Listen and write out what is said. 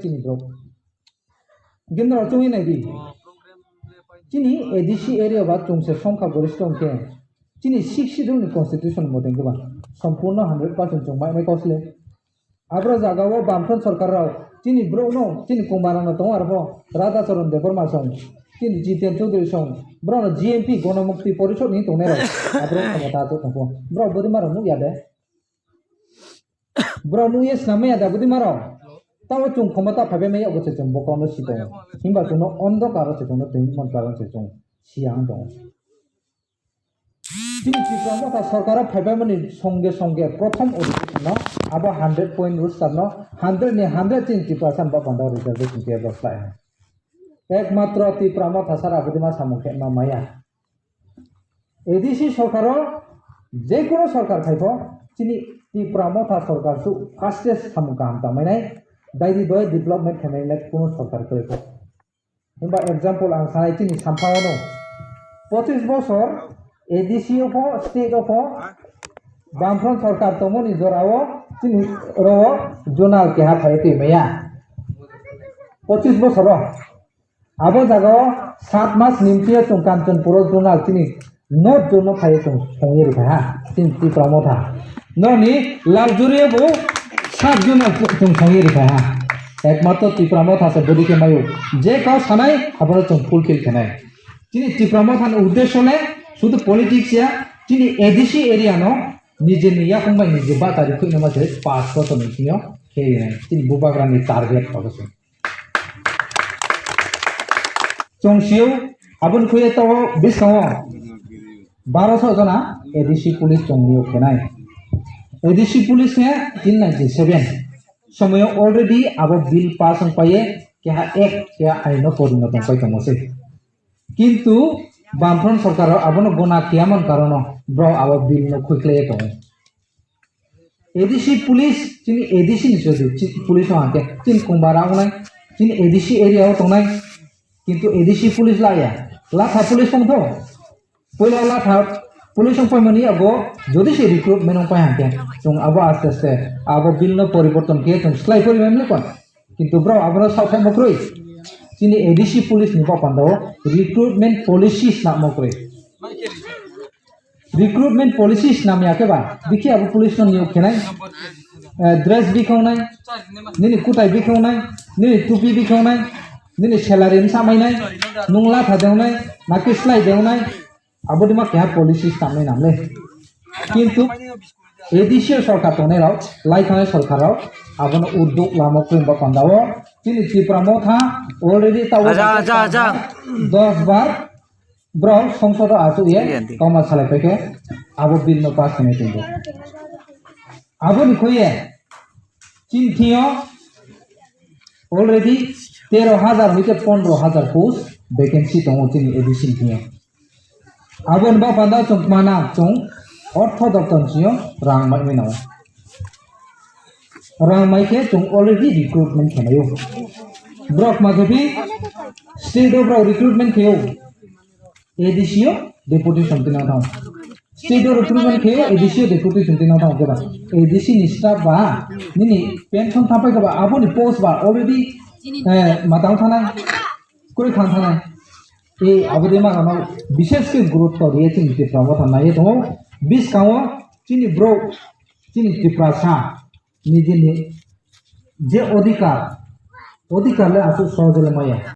chini bro gendra chungi nai di chini ADC area ba chungse somkha gorishtom ke chini 60 ni constitution modeng ba sampurna 100% chungmai mai kosle abra jagawo bamfron sarkar rao chini bro no chini kumbara na tong arbo radha charan deborma song chini jiten chaudhary song bro no GMP gonamukti porishod ni tong ne rao abro khamata to tong bro bodi maro mu yade bro nu yes na me yada bodi maro tawo chung khamata phabe me yago che chung bokono sito himba chung no ondo karo che chung no teng mon karo che chung siang dong chini chikramata sarkara phabe mani songe songe prothom audition no abo 100 point rules no 100 ne 120% ba banda reservation ke doslai একমাত্র ত্রিপুরামত হাসার আবেদমা সামুখে মায়া ADC সরকার যে কোনো সরকার খাইব চিনি ত্রিপুরামত সরকার সু fastest সামুকা হামতা মাইনাই দাইদি দয় development খাইনাইলে কোনো সরকার করিব কিংবা এক্সাম্পল আং সানাই চিনি সামফাওনো 25 বছর এডিসি অফ স্টেট অফ বামফ্রন্ট সরকার তমনি জরাও চিনি র জোনাল কেহা খাইতে মায়া 25 বছর abo jago 7 mas nimtiya chung kanchanpura zonal chini not jono phai chung songir kha tin Tripura Motha noni larjuriya bo 7 jono chung songir kha ekmatro Tripura Motha se bodi ke mayu je ka sanai abaro chung fulfill khanai chini Tripura Motha uddesho le শুধু politics ya chini ADC area no nije niya kongbai nije ba tari khoi nama je 500 to niyo khei nai chini bubagrani target hobesu চংশিও আবন খুয়ে তো বিশাও 1200 জনা ADC police চংনিও খেনাই ADC police নে 397 সময় already আবো bill pass পায়ে কেহা এক কে আইন পরিণত পাই তমসে কিন্তু বামফ্রন্ট সরকার আবন গোনা কিয়ামন কারণ ব্র আবো বিল ন খুইকলে তো এডিসি পুলিশ চিনি এডিসি নিছদি পুলিশ হাতে চিন কুম্বারা উনাই চিন এডিসি এরিয়াও তংনাই কিন্তু এডিসি পুলিশ লায়া লাথা পুলিশ সং তো পয়লা লাথা পুলিশ সং পাইমানি আবো যদি সে রিক্রুটমেন্ট পাই হাতে जों আবো আস্তে আস্তে আবো বিল পরিবর্তন কে जों স্লাই পরিমামলে কোন কিন্তু ব্র আবরা সাথে মকরই চিনি এডিসি পুলিশ নিবা পান্দাও রিক্রুটমেন্ট পলিসিস না মকরই রিক্রুটমেন্ট পলিসিস নামে আকেবা দেখি আবো পুলিশ ন নিয়োগ কেনাই ড্রেস বিখাওনাই নিনি কুটাই বিখাওনাই নিনি টুপি বিখাওনাই নিনি স্যালারি সামাইনাই নুংলা থাদেউনাই নাকি স্লাই দেউনাই আবদিমা কেহা পলিসি সামনে নামলে কিন্তু এডিসি সরকার তনেরাও লাইখানে সরকারাও আবন উদ্যোগ লামক কিংবা পান্দাও চিনি ত্রিপুরামথা অলরেডি তাও 10 বার ব্র সংসদ আতুয়ে কমা সালাইপেকে আবো বিল ন পাস নেই কিন্তু আবনি কইয়ে চিনথিও অলরেডি 13,000 হইতে 15,000 পোস্ট ভ্যাকেন্সি দङ চিনি এডিসি थिया আবন বা পান্দা চংমানা চং অর্থ দপ্তর চিও রাংমাই মেনাও রাংমাইকে চং অলরেডি রিক্রুটমেন্ট খেনাयो ব্রক মাধবী স্টেট অফ রিক্রুটমেন্ট খেयो এডিসিও ডেপুটি সন্তিনা দাও স্টেট অফ রিক্রুটমেন্ট খেयो এডিসিও ডেপুটি সন্তিনা দাও কেবা এডিসি नि স্টাফ বা নিনি পেনশন থাপাই কেবা আবনি পোস্ট বা অলরেডি মাতাও থানায় করে খান থানায় এই আবেদমা আমার বিশেষ করে গুরুত্ব দিয়েছে ত্রিপুরামথা নাই তো বিশ কাও চিনি ব্রো চিনি ত্রিপুরা নিজে যে অধিকার লে আসু সহজলে মায়া